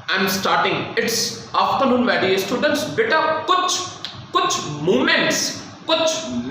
I am starting. It's afternoon my dear students. बेटा कुछ moments, कुछ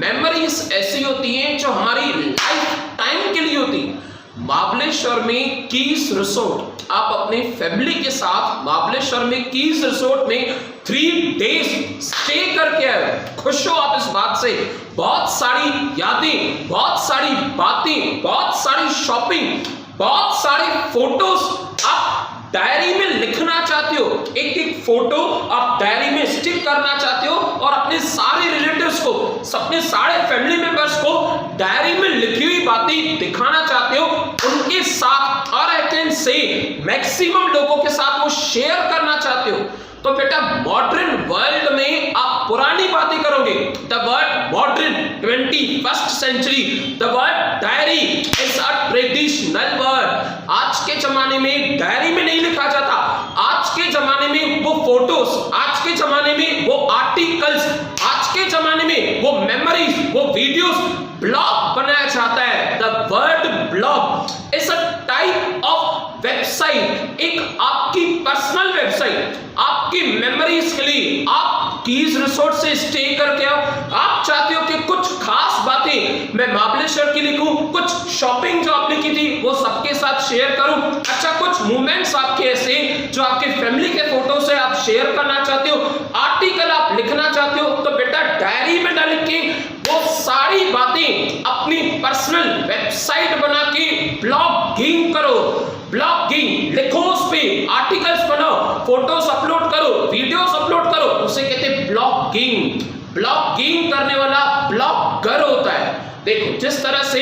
मेमोरीज ऐसी होती हैं जो हमारी लाइफ टाइम के लिए होती है। महाबलेश्वर में कीस रिसोर्ट, आप अपने फैमिली के साथ महाबलेश्वर में कीस रिसोर्ट में 3 डेज स्टे करके आए। खुश हो आप इस बात से? बहुत सारी यादें, बहुत सारी बातें, बहुत सारी शॉपिंग, बहुत सारे फोटोज आप डायरी में लिखना चाहते हो। एक एक फोटो आप डायरी में स्टिक करना चाहते हो और अपने सारे रिलेटिव्स को, अपने सारे फैमिली मेंबर्स को डायरी में लिखी हुई बातें दिखाना चाहते हो उनके साथ, और आई कैन से मैक्सिमम लोगों के साथ वो शेयर करना चाहते हो। तो बेटा मॉडर्न वर्ल्ड में आप पुरानी बातें करोगे। The word modern 21st century, the word diary is a traditional word. आज के जमाने में डायरी में नहीं लिखा जाता। आज के जमाने में वो फोटोज, आज के जमाने में वो आर्टिकल्स, आज के जमाने में वो मेमोरीज, वो वीडियोस ब्लॉग बनाया जाता है। The word blog is a type of website, एक आपकी पर्सनल वेबसाइट, आपकी मेमोरीज के लिए। आप कीज रिसोर्ट से स्टे करके आओ, आप चाहते हो कि कुछ खास बातें मैं महाबलेश्वर की लिखूं, कुछ शॉपिंग जो आपने की थी वो सबके साथ शेयर करूं, अच्छा कुछ मोमेंट्स आपके ऐसे जो आपके फैमिली के फोटो से आप शेयर करना चाहते हो, आर्टिकल आप लिखना चाहते हो, तो बेटा डायरी में डाल के वो सारी बातें अपनी पर्सनल वेबसाइट बना के ब्लॉगिंग करो। ब्लॉगिंग लिखो, उस पे आर्टिकल्स बनाओ, फोटोज अपलोड करो, वीडियोस अपलोड करो, उसे कहते हैं ब्लॉगिंग। ब्लॉगिंग करने वाला ब्लॉगर होता है। देखो जिस तरह से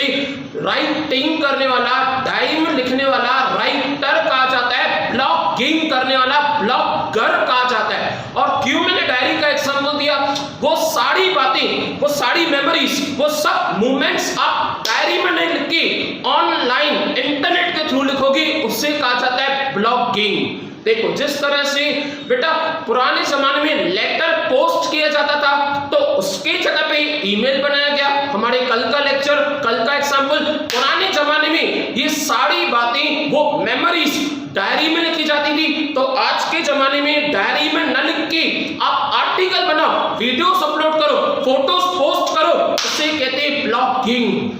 राइटिंग करने वाला, डायरी में लिखने वाला राइटर कहा जाता है, ब्लॉगिंग करने वाला ब्लॉगर कहा जाता है। और क्यों मैंने डायरी का एग्जांपल दिया? वो सारी बातें, वो सारी मेमोरीज, वो सब मोमेंट्स आप डायरी में नहीं लिख के ऑनलाइन इंटरनेट के थ्रू लिखोगे, उससे कहा जाता है ब्लॉगिंग। देखो जिस तरह से बेटा पुराने जमाने में लेटर पोस्ट किया जाता था, तो उसके जगह पे ईमेल बनाया गया। हमारे कल का लेक्चर, कल का एग्जांपल, पुराने जमाने में ये सारी बातें, वो मेमोरीज डायरी में लिखी जाती थी, तो आज के जमाने में डायरी में न लिख के आप आर्टिकल बनाओ, वीडियोस अपलोड करो, फोटोज पोस्ट करो, उसे कहते हैं ब्लॉगिंग।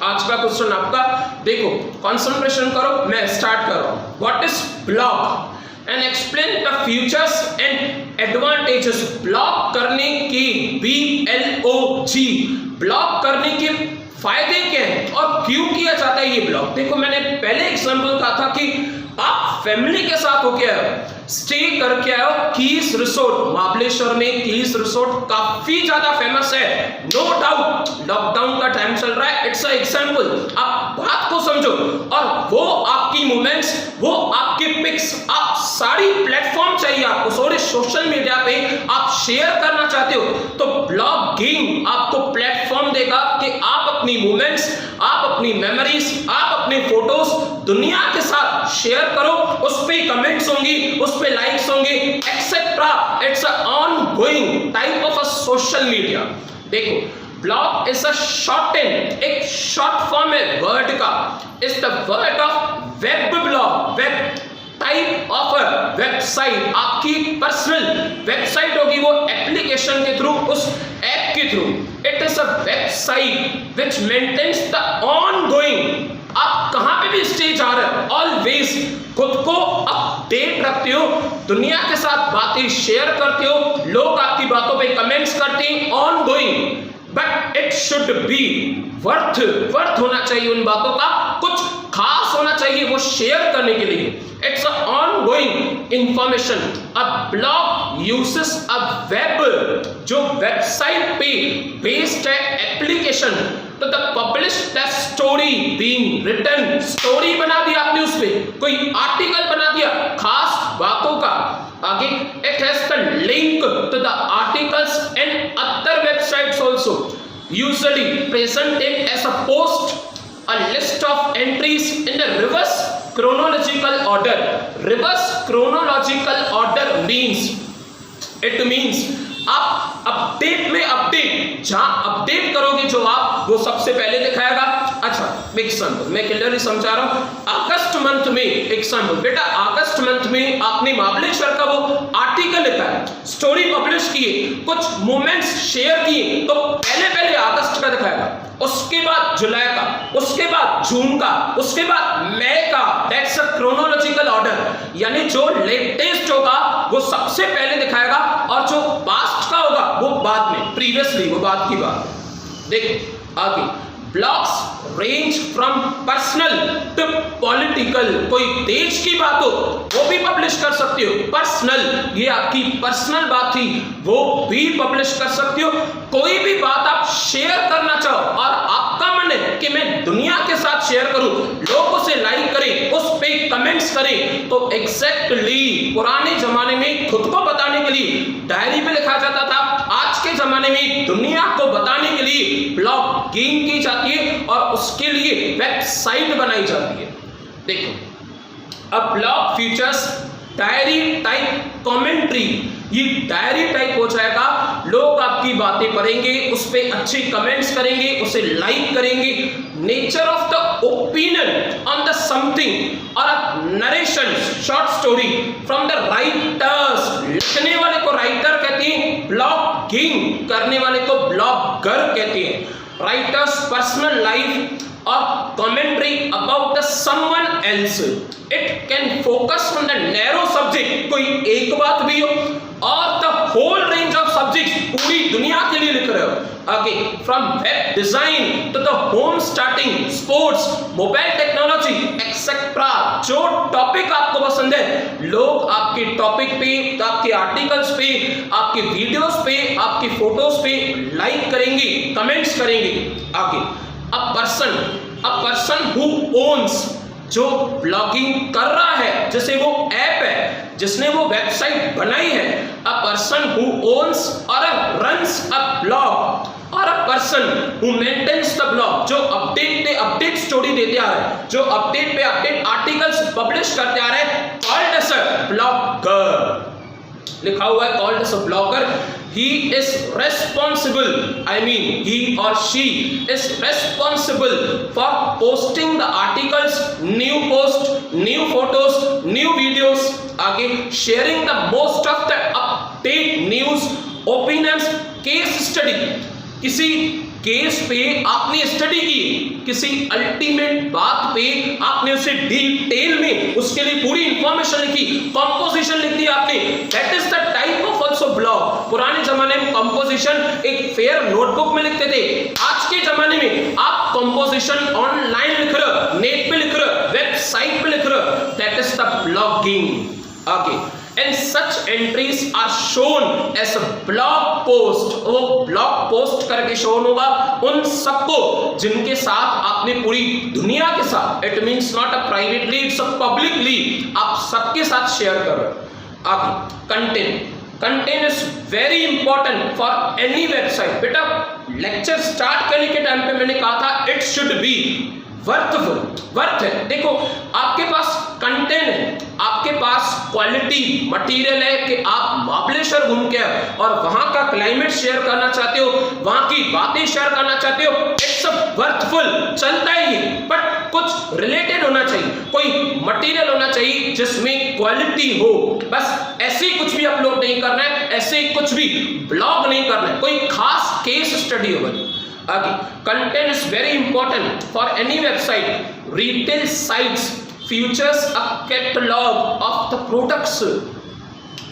आज का क्वेश्चन आपका, देखो कंसंट्रेशन करो, मैं स्टार्ट कर रहा हूं। What is blog and explain the features and advantages. Blog करने के BLOG, ब्लॉग करने के फायदे क्या हैं और क्यों किया जाता है ये ब्लॉग। देखो मैंने पहले एग्जांपल कहा था कि आप फैमिली के साथ होके आए, स्टे करके आओ कीस रिसोर्ट। महाबलेश्वर में कीस रिसोर्ट काफी ज्यादा फेमस है, नो डाउट। लॉकडाउन का टाइम चल रहा है, इट्स अ एग्जांपल। आप बात को समझो, और वो आपकी मोमेंट्स, वो आपके पिक्स, आप सारी प्लेटफॉर्म चाहिए आपको, सॉरी सोशल मीडिया पे आप शेयर करना चाहते हो, तो ब्लॉगिंग आपको प्लेटफॉर्म देगा कि आप अपनी मोमेंट्स, आप अपनी मेमोरीज, आप अपने फोटोज दुनिया के साथ शेयर करो। उस पे कमेंट्स होंगी, उस पे लाइक्स होंगे, etcetera. It's a ongoing type of a social media. देखो ब्लॉग इज अ शॉर्टेन, एक शॉर्ट फॉर्म है वर्ड का, is the word of web blog. Web type of a website, आपकी पर्सनल वेबसाइट होगी, वो एप्लीकेशन के through, उस app के through. It is a website which maintains the ongoing, आप कहां पे भी स्टे जा रहे हो, ऑलवेज खुद को अपडेट रखते हो, दुनिया के साथ बातें शेयर करते हो, लोग आपकी बातों पे कमेंट्स करते हैं, ongoing. But it should be worth होना चाहिए उन बातों का, कुछ खास होना चाहिए वो शेयर करने के लिए। It's a ongoing information. A blog uses a web, जो वेबसाइट पे बेस्ड है एप्लीकेशन, तो the publish the story being written, story बना दिया आपने, उस पे कोई आर्टिकल बना दिया खास बातों का। आगे it has the link to the articles and other websites also, usually presented as a post, a list of entries in the reverse chronological order. Reverse chronological order means आप अपडेट में update, जहां update करोगे जो आप, वो सबसे पहले दिखाएगा। अच्छा एग्जाम्पल मैं क्लियरली समझा रहा हूं। अगस्त मंथ में एग्जाम्पल, बेटा अगस्त मंथ में आपने महाबलेश्वर का वो आर्टिकल लिखा है, स्टोरी पब्लिश किए, कुछ मोमेंट्स शेयर किए, तो पहले पहले अगस्त का दिखाएगा, उसके बाद जुलाई का, उसके बाद जून का, उसके बाद मई का। दैट्स अ क्रोनोलॉजिकल ऑर्डर, यानी जो लेटेस्ट होगा वो सबसे पहले दिखाएगा और जो पास्ट का होगा वो बाद में, प्रीवियसली, वो बाद की बात। देखो आगे, blogs range from personal to political, कोई देश की बात हो वो भी पब्लिश कर सकते हो, पर्सनल, ये आपकी पर्सनल बात थी, वो भी पब्लिश कर सकते हो। कोई भी बात आप शेयर करना चाहो और आपका मन है कि मैं दुनिया के साथ शेयर करूं, लोग उसे लाइक करें, उस पे कमेंट्स करें, तो एग्जैक्टली पुराने जमाने में खुद को बताने के लिए डायरी पे लिखा जाता था, आज के जमाने में दुनिया को बताने के लिए ब्लॉगिंग की जाती है और उसके लिए वेबसाइट बनाई जाती है। देखो अब blog features diary type commentary, ये डायरी टाइप हो जाएगा, लोग आपकी बातें पढ़ेंगे, उस पर अच्छे कमेंट्स करेंगे, उसे लाइक करेंगे। Nature of the opinion on the something और narration, short story from the writers, लिखने वाले को राइटर कहते हैं, ब्लॉगिंग करने वाले को ब्लॉगर कहते हैं। Writers personal life or commentary about the someone else, it can focus on the narrow subject, कोई एक बात भी हो, और the whole range of subjects, पूरी दुनिया के लिए लिख रहे हो। आगे, from web design to the home starting, sports, mobile technology, etc. जो टॉपिक आपको पसंद है, लोग आपके टॉपिक पे, आपके आर्टिकल्स पे, आपके वीडियोस पे, आपकी फोटोज पे लाइक करेंगे, कमेंट्स करेंगे। आगे, a person who owns, जो ब्लॉगिंग कर रहा है, जैसे वो ऐप है, जिसने वो वेबसाइट बनाई है, a person who owns or runs a blog, और a person who maintains the blog, जो अपडेट पे अपडेट स्टोरी देते आ रहे हैं, जो अपडेट पे अपडेट आर्टिकल्स पब्लिश करते आ रहे हैं, called as a blogger, लिखा हुआ है called as a blogger। He is responsible, I mean he or she is responsible for posting the articles, new post, new photos, new videos, आगे sharing the most of the update news, opinions, case study, किसी case पे आपने study की, किसी ultimate बात पे आपने उसे डिटेल में उसके लिए पूरी इंफॉर्मेशन लिखी, कंपोजिशन लिख दी आपने, that is the type of also blog. पुराने जमाने में कंपोजिशन एक फेयर नोटबुक में लिखते थे, आज के जमाने में आप कंपोजिशन ऑनलाइन लिख रहे हो, नेट पे लिख रहे हो, वेबसाइट पे लिख रहे हो, that is the blogging. Okay, and such entries are shown as a blog post, वो blog post करके शोन होगा उन सबको जिनके साथ आपने पूरी दुनिया के साथ, it means not a privately, it's a publicly, आप सबके साथ शेयर कर रहे हो। आगे, content is very important for any website. बेटा लेक्चर स्टार्ट करने के टाइम पे मैंने कहा था it should be worthful, worth है। देखो आपके पास कंटेंट है, आपके पास क्वालिटी मटेरियल है कि आप महाबलेश्वर घूम के और वहां का क्लाइमेट शेयर करना चाहते हो, वहां की बातें शेयर करना चाहते हो, इट्स वर्थफुल, चलता ही है, बट कुछ रिलेटेड होना चाहिए, कोई मटेरियल होना चाहिए जिसमें क्वालिटी हो। बस ऐसे कुछ भी अपलोड नहीं करना है, ऐसे कुछ भी ब्लॉग नहीं करना है, कोई खास केस स्टडी हो। आगे, content is very important for any website. Retail sites features a catalog of the products।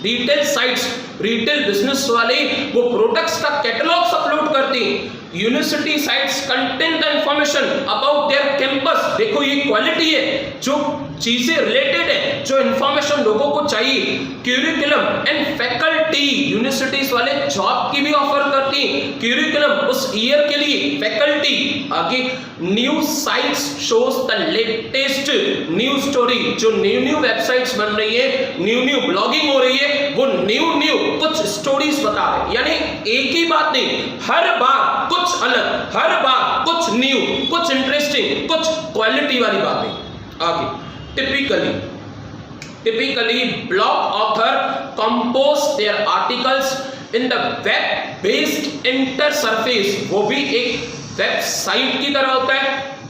Retail sites, retail business वाले वो प्रोडक्ट्स का कैटलॉग्स अपलोड करते हैं। University sites contain the information about their campus. देखो ये quality है, जो चीजें रिलेटेड है, जो इंफॉर्मेशन लोगों को चाहिए। क्यूरिकुलम एंड फैकल्टी, यूनिवर्सिटीज वाले जॉब की भी ऑफर करती हैं, क्यूरिकुलम उस ईयर के लिए, फैकल्टी। आगे, new sites shows the latest new story, जो न्यू वेबसाइट्स बन रही है, न्यू ब्लॉगिंग हो रही है, वो न्यू कुछ स्टोरीज बता रहे हैं। यानी एक ही बात नहीं, हर बार कुछ अलग, हर बार कुछ न्यू, कुछ इंटरेस्टिंग, कुछ क्वालिटी वाली बातें। आगे, typically blog author compose their articles in the web based interface, वो भी एक वेबसाइट की तरह होता है,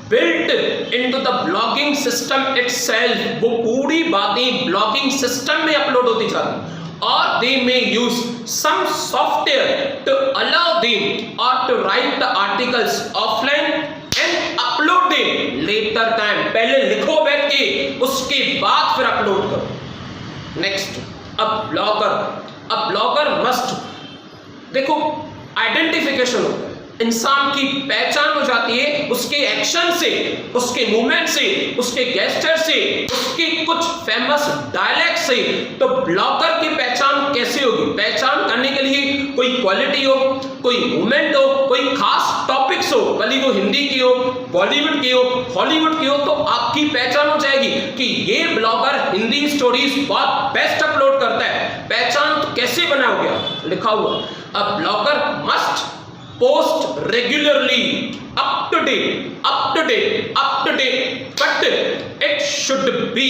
built into the blogging system itself, वो पूरी बातें ब्लॉगिंग सिस्टम में अपलोड होती जाती, और they may use some software to allow them और to write the articles offline and upload them later time, पहले लिखो बैठ के, उसके बाद फिर अपलोड करो। नेक्स्ट, अ ब्लॉगर मस्ट, देखो आइडेंटिफिकेशन होता है, इंसान की पहचान हो जाती है उसके एक्शन से, उसके मूवमेंट से, उसके गेस्चर से, उसके कुछ फेमस डायलॉग से। तो ब्लॉगर की पहचान कैसे होगी? पहचान करने के लिए कोई क्वालिटी हो, कोई मूवमेंट हो, कोई खास टॉपिक्स हो, भले वो हिंदी की हो, बॉलीवुड की हो, हॉलीवुड की हो, तो आपकी पहचान हो जाएगी कि ये ब्लॉगर हिंदी स्टोरीज बहुत बेस्ट अपलोड करता है। पहचान तो कैसे बना हो गया? लिखा हुआ, अ blogger must post regularly, up to date, but it should be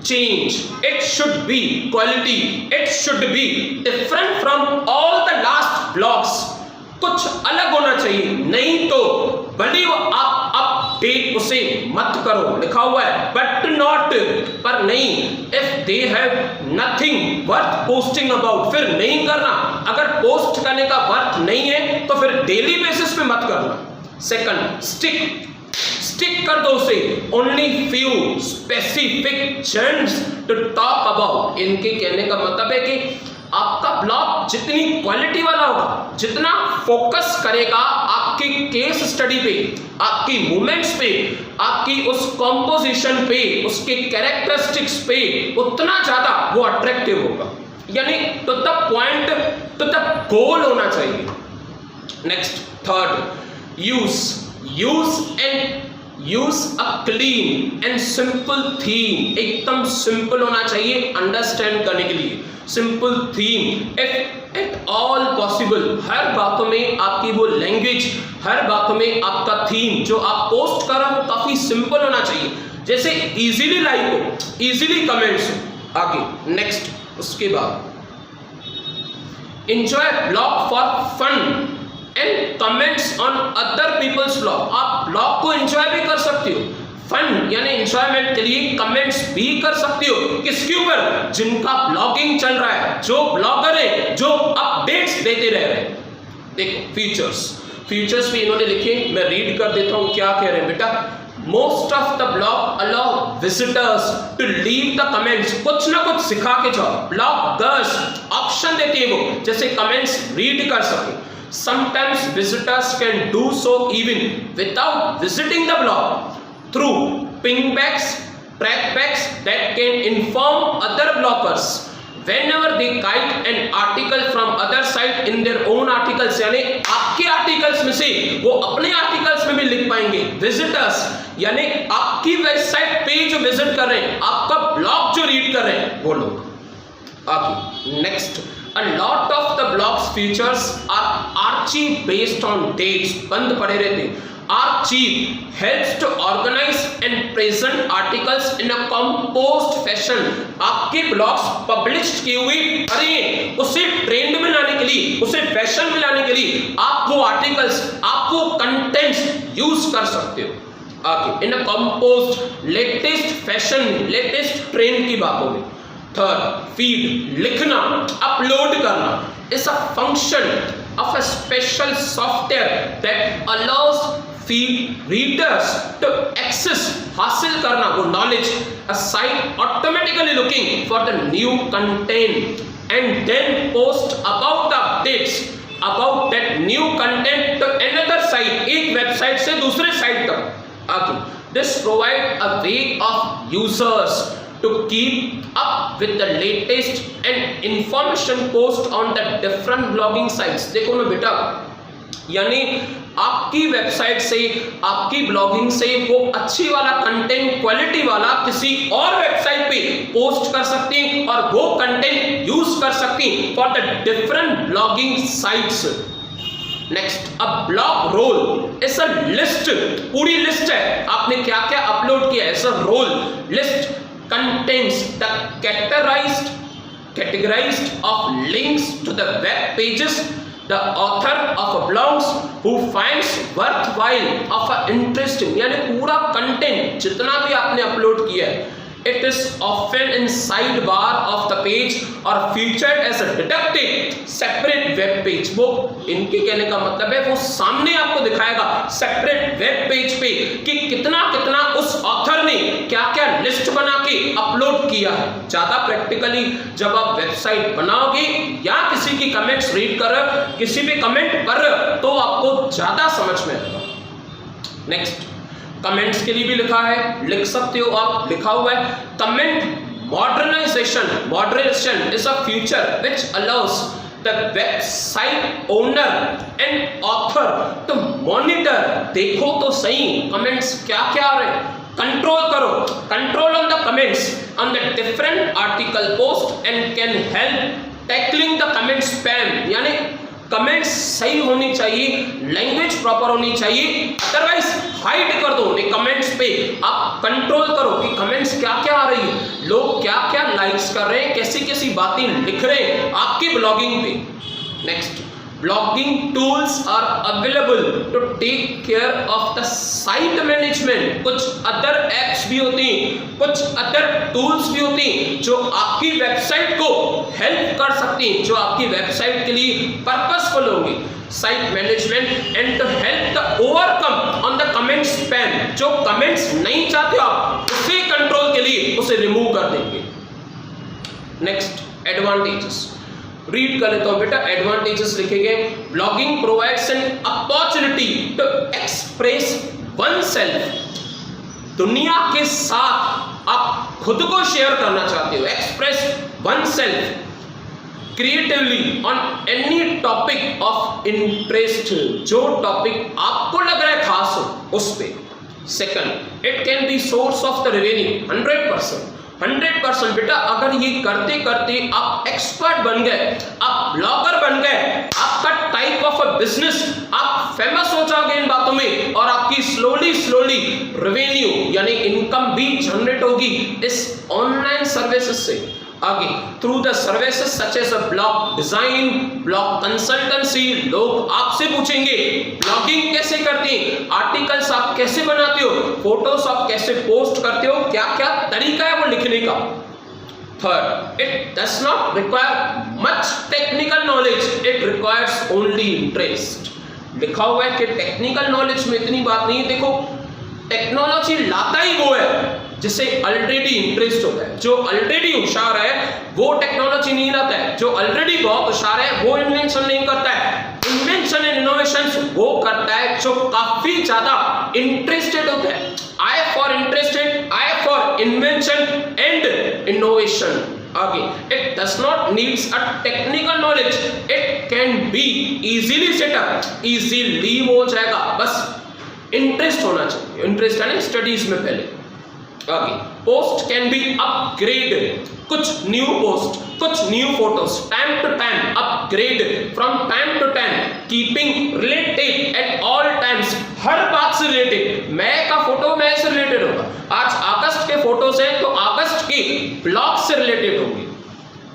change, it should be quality, it should be different from all the last blogs, कुछ अलग होना चाहिए, नहीं तो भले वो आप अपडेट उसे मत करो, लिखा हुआ है, बट नॉट, पर नहीं, if they have nothing worth posting about, फिर नहीं करना। अगर पोस्ट करने का वर्थ नहीं है तो फिर डेली बेसिस पे मत करना। सेकंड, स्टिक कर दो उसे, only few specific journals to talk about. इनके कहने का मतलब है कि आपका ब्लॉग जितनी क्वालिटी वाला होगा, जितना फोकस करेगा आपके केस स्टडी पे, आपकी मूवमेंट्स पे, आपकी उस कॉम्पोजिशन पे, उसके कैरेक्टरिस्टिक्स पे, उतना ज्यादा वो अट्रैक्टिव होगा, यानी to the point, to the goal होना चाहिए। Next, third, use a clean and simple theme, एकदम सिंपल होना चाहिए अंडरस्टैंड करने के लिए, simple theme if at all possible. हर बातों में आपकी वो लैंग्वेज, हर बातों में आपका थीम जो आप पोस्ट कर रहे हो काफी सिंपल होना चाहिए, जैसे इजीली लाइक हो, इजीली कमेंट्स हो। आगे नेक्स्ट, उसके बाद enjoy blog for fun and comments on other people's blog. आप ब्लॉग को एंजॉय भी कर सकते हो, फन यानी एंजॉयमेंट के लिए कमेंट्स भी कर सकते हो, किसके ऊपर? जिनका ब्लॉगिंग चल रहा है, जो ब्लॉगर है, जो अपडेट्स देते रह रहे हैं। देखो फीचर्स भी इन्होंने लिखे, मैं रीड कर देता हूं क्या कह रहे हैं बेटा। Most of the blog allow visitors to leave the comments, कुछ ना कुछ सिखा के जाओ। ब्लॉगर्स ऑप्शन देते हैं वो, जैसे कमेंट्स रीड कर सके। Sometimes visitors can do so even without visiting the blog through pingbacks, trackbacks that can inform other bloggers whenever they kite an article from other site in their own articles। यानी आपके articles में से वो अपने articles में भी लिख पाएंगे। विजिटर्स यानी आपकी वेबसाइट पे जो विजिट कर रहे हैं, आपका ब्लॉग जो रीड कर रहे हैं वो लोग। आगे next, A lot of the blog's features are archive based on dates, बंद पड़े रहते हैं। Archive helps to organize and present articles in a composed fashion। आपके ब्लॉग्स पब्लिश किए हुए अरे उसे ट्रेंड में लाने के लिए, उसे फैशन में लाने के लिए आप वो आर्टिकल्स, आप वो कंटेंट्स यूज कर सकते हो। आगे, in a composed latest fashion, latest trend की बातों में। थर्ड, फीड, लिखना, अपलोड करना is a function of a special software that allows feed readers to access, हासिल करना वो knowledge, a site automatically looking for the new content and then post about the updates about that new content to another site, एक website से दूसरे site तक। आगे, this provide a way of users to keep up with the latest and information post on the different blogging sites। देखो ना बेटा, यानी आपकी वेबसाइट से, आपकी ब्लॉगिंग से वो अच्छी वाला कंटेंट, क्वालिटी वाला किसी और वेबसाइट पे पोस्ट कर सकते हैं और वो कंटेंट यूज कर सकते हैं for the different blogging sites. Next, a blog roll is a list, पूरी लिस्ट है आपने क्या क्या अपलोड किया है, is a roll list contains the categorized categorized of links to the web pages the author of a blogs who finds worthwhile of a interesting, यानी पूरा content जितना भी आपने अपलोड किया है, it is often in sidebar of the page or featured as a deducted separate web page। वो इनके कहने का मतलब है वो सामने आपको दिखाएगा सेपरेट वेब पेज पे कि कितना कितना उस ऑथर ने क्या क्या लिस्ट बना के अपलोड किया है। ज्यादा प्रैक्टिकली जब आप वेबसाइट बनाओगे या किसी की कमेंट्स रीड कर रहे हो, किसी पे कमेंट कर रहे हो, तो आपको ज्यादा समझ में आएगा। नेक्स्ट, कमेंट्स के लिए भी लिखा है, लिख सकते हो आप, लिखा हुआ है comment moderation is a feature which allows the website owner and author to monitor. देखो तो सही कमेंट्स क्या क्या आ रहे हैं, कंट्रोल करो, control on the comments on the different article post and can help tackling the comment spam. यानी comments सही होनी चाहिए, लैंग्वेज प्रॉपर होनी चाहिए, अदरवाइज हाइड कर दो कमेंट्स पे। आप कंट्रोल करो कि कमेंट्स क्या क्या आ रही है, लोग क्या क्या लाइक्स कर रहे हैं, कैसी कैसी बातें लिख रहे हैं आपकी ब्लॉगिंग पे। Next, blogging tools are available to take care of the site management. कुछ अदर एप्स भी होती हैं, कुछ अदर टूल्स भी होती हैं जो आपकी वेबसाइट को हेल्प कर सकती हैं, जो आपकी वेबसाइट के लिए पर्पसफुल होंगी। Site management and to help the overcome on the comment spam. जो कमेंट्स नहीं चाहते आप उसे कंट्रोल के लिए उसे रिमूव कर देंगे। नेक्स्ट, एडवांटेजेस रीड कर लेता हूं बेटा। एडवांटेजेस लिखे गए, blogging provides an opportunity to express oneself. दुनिया के साथ आप खुद को शेयर करना चाहते हो, express oneself creatively on any topic of interest. जो टॉपिक आपको लग रहा है खास हो उस पे। Second, it can be source of the revenue. 100% बेटा, अगर ये करते करते आप एक्सपर्ट बन गए, आप ब्लॉगर बन गए, आपका टाइप ऑफ अ बिजनेस, आप फेमस हो जाओगे इन बातों में और आपकी स्लोली रेवेन्यू यानी इनकम भी जनरेट होगी इस ऑनलाइन सर्विसेज से। आगे, through the services such as a blog design, blog consultancy. लोग आपसे पूछेंगे ब्लॉगिंग कैसे करते हैं, आर्टिकल्स आप कैसे बनाते हो, फोटोज आप कैसे पोस्ट करते हो, क्या क्या तरीका है वो लिखने का। Third, it does not require much technical knowledge, it requires only interest. लिखा हुआ है कि टेक्निकल नॉलेज में इतनी बात नहीं है। देखो, टेक्नोलॉजी लाता ही वो है जिसे ऑलरेडी इंटरेस्ट होता है। जो ऑलरेडी होशियार है वो टेक्नोलॉजी नहीं लाता है, जो ऑलरेडी बहुत होशियार है वो इन्वेंशन नहीं करता है। इन्वेंशन एंड इनोवेशन वो करता है जो काफी ज्यादा इंटरेस्टेड होता है। I for interested, I for invention and innovation. आगे, it does not needs a technical knowledge, it can be easily setup. Easily हो जाएगा, बस इंटरेस्ट होना चाहिए। इंटरेस्ट है ना स्टडीज में पहले। आगे, पोस्ट कैन बी अपग्रेड। कुछ न्यू पोस्ट, कुछ new photos time to time upgrade, from time to time, keeping related at all times. हर बात से रिलेटेड, मई का फोटो मई से रिलेटेड होगा, आज अगस्त के फोटोज हैं तो अगस्त के ब्लॉग से रिलेटेड होंगे।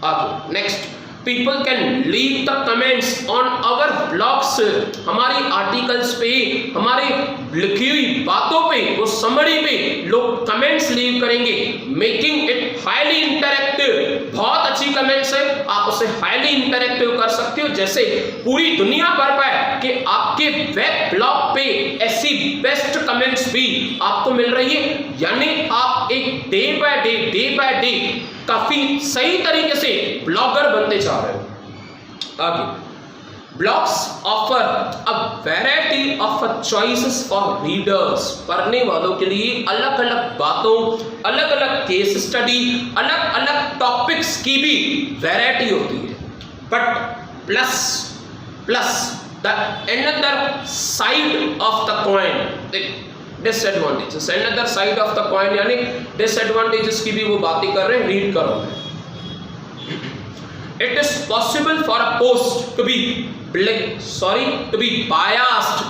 आगे, next, people can leave the comments on our blogs. हमारी आर्टिकल्स पे, हमारी लिखी हुई बातों पे, वो समरी पे लोग कमेंट्स लीव करेंगे, मेकिंग इट हाईली इंटरैक्टिव। बहुत अच्छी कमेंट्स है, आप उसे हाईली इंटरैक्टिव कर सकते हो, जैसे पूरी दुनिया भर पाए कि आपके वेब ब्लॉग पे ऐसी बेस्ट कमेंट्स भी आपको मिल रही है। यानी आप एक डे बाय डे काफी सही तरीके से ब्लॉगर बनते जा रहे हो। आगे, blogs offer a variety of choices for readers. पढ़ने वालों के लिए अलग अलग बातों, अलग अलग केस स्टडी, अलग अलग टॉपिक्स की भी वैरायटी होती है। But plus the another side of the coin, disadvantages, another side of the coin यानी डिसएडवांटेजेस की भी वो बातें कर रहे हैं, रीड करो। It is possible for a post to be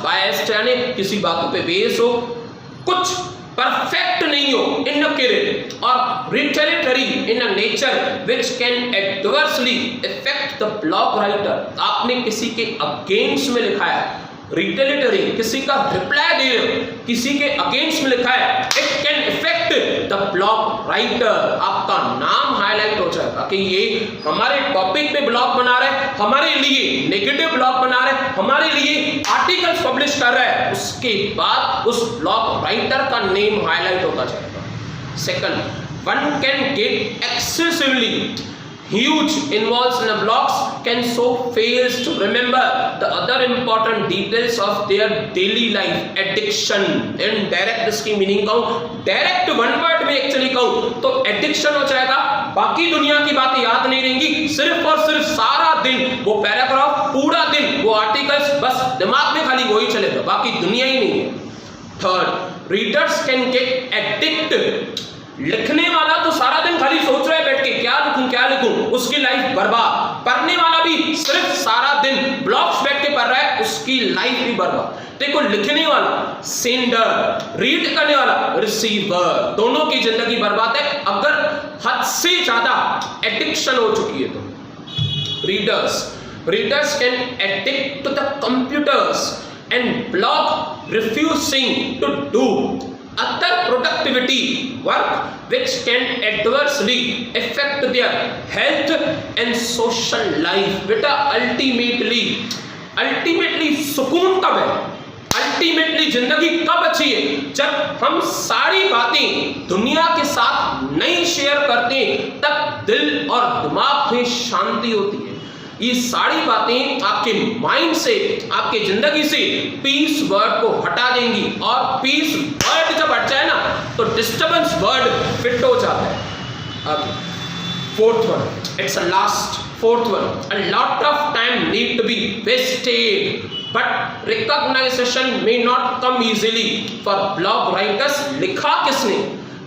biased यानी किसी बातों पे बेस हो। कुछ परफेक्ट नहीं हो इन अ करियर और retaliatory in a nature which can adversely effect the blog writer. आपने किसी के अगेंस्ट में लिखा है, रिटेलिटरी किसी का रिप्लाई दे रहे हो, किसी के अगेंस्ट में लिखा है, it can effect the blog writer. आपका नाम हाईलाइट हो जाएगा कि ये हमारे टॉपिक पे ब्लॉग बना रहे हैं, हमारे लिए नेगेटिव ब्लॉग बना रहे हैं, हमारे लिए आर्टिकल्स पब्लिश कर रहा है, उसके बाद उस ब्लॉग राइटर का नेम हाईलाइट होता जाएगा। Second, one can get excessively huge involves in a blogs can so fails to remember the other important details of their daily life। addiction indirect इसकी मीनिंग कहूँ, डायरेक्ट वन वर्ड में actually कहूँ तो addiction हो जाएगा, बाकी दुनिया की बातें याद नहीं रहेंगी, सिर्फ और सिर्फ सारा दिन वो पैराग्राफ, पूरा दिन वो आर्टिकल्स, बस दिमाग में खाली वही चलेगा, बाकी दुनिया ही नहीं है। Third, readers can get addict. लिखने वाला तो सारा दिन खाली सोच रहा है बैठ के क्या लिखूं, उसकी लाइफ बर्बाद। पढ़ने वाला भी सिर्फ सारा दिन ब्लॉग्स बैठ के पढ़ रहा है, उसकी लाइफ भी बर्बाद। देखो, लिखने वाला सेंडर, रीड करने वाला रिसीवर, दोनों की जिंदगी बर्बाद है अगर हद से ज्यादा एडिक्शन हो चुकी है तो। Readers can addict to the computers and blog refusing to do other productivity work which can adversely affect their health and social life। बेटा अल्टीमेटली सुकून कब है, अल्टीमेटली जिंदगी कब अच्छी है, जब हम सारी बातें दुनिया के साथ नहीं शेयर करते हैं, तब दिल और दिमाग में शांति होती है। ये सारी बातें आपके माइंड से, आपके जिंदगी से पीस वर्ड को हटा देंगी, और पीस वर्ड जब हट जाए ना तो डिस्टर्बेंस वर्ड फिट हो जाता है। अब fourth one, it's a last fourth one, a lot of time need to be wasted but recognisation may not come easily for blog writers. लिखा किसने?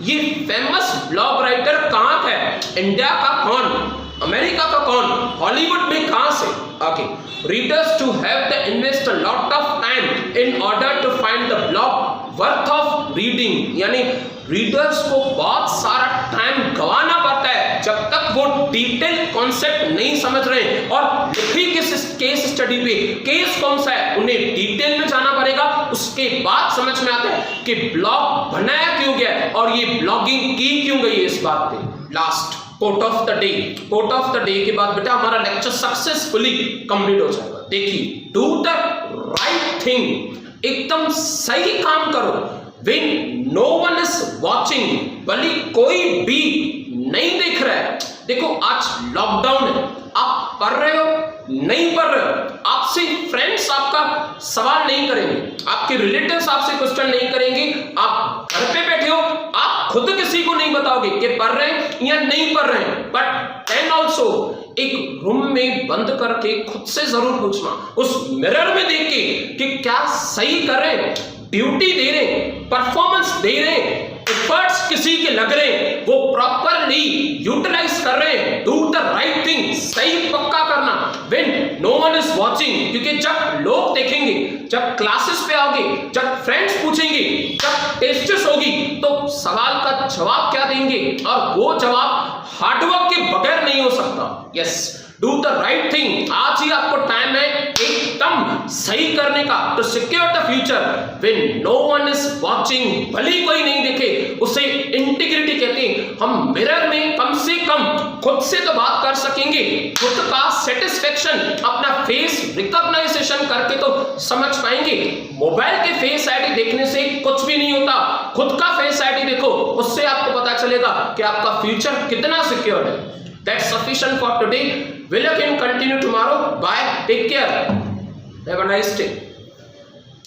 ये फेमस ब्लॉग राइटर कहाँ का है? इंडिया का कौन, अमेरिका का कौन, हॉलीवुड में कहां से? Okay, readers to have the invest a lot of time in order to find the blog worth of reading. यानी रीडर्स को बहुत सारा टाइम गंवाना पड़ता है जब तक वो डिटेल कॉन्सेप्ट नहीं समझ रहे हैं, और लिखी किस केस स्टडी पे, केस कौन सा है, उन्हें डिटेल में जाना पड़ेगा, उसके बाद समझ में आता है कि ब्लॉग बनाया क्यों गया और ये ब्लॉगिंग की क्यों गई है। इस बात पे last quote of the day, quote of the day के बाद बेटा हमारा लेक्चर सक्सेसफुली कंप्लीट हो जाएगा। देखिए, डू द राइट थिंग, एकदम सही काम करो, when no one is watching, भले कोई भी नहीं देख रहा है। देखो, आज लॉकडाउन है, आप पढ़ रहे हो नहीं पढ़ रहे हो, आपसे फ्रेंड्स आपका सवाल नहीं करेंगे, आपके रिलेटिव्स आपसे क्वेश्चन नहीं करेंगे, आप घर पे बैठे हो, आप खुद किसी को नहीं बताओगे कि पढ़ रहे हैं या नहीं पढ़ रहे हैं, बट देन ऑल्सो एक रूम में बंद करके खुद से जरूर पूछना, उस मिरर में देख के कि क्या सही कर रहे हैं, ड्यूटी दे रहे हैं, परफॉर्मेंस दे रहे हैं, एफर्ट्स किसी के लग रहे हैं, वो प्रॉपरली यूटिलाइज कर रहे हैं। डू द राइट थिंग, सही पक्का करना, when no one is watching, क्योंकि जब लोग देखेंगे, जब क्लासेस पे आओगे, जब फ्रेंड्स पूछेंगे, जब टेस्ट्स होगी, तो सवाल का जवाब क्या देंगे, और वो जवाब हार्डवर्क के बगैर नहीं हो सकता। Yes, do the right thing, आज ही आपको टाइम है एकदम सही करने का, to secure the future when no one is watching. भले कोई नहीं देखे, उसे इंटीग्रिटी कहते हैं। हम मिरर में कम से कम खुद से तो बात कर सकेंगे, खुद का सेटिस्फेक्शन, अपना फेस रिकॉग्नाइजेशन करके तो समझ पाएंगे। मोबाइल के फेस आईडी देखने से कुछ भी नहीं होता, खुद का फेस आईडी देखो, उससे आपको पता चलेगा कि आपका फ्यूचर कितना सिक्योर है। That's sufficient for today. We'll again continue tomorrow. Bye. Take care. Have a nice day.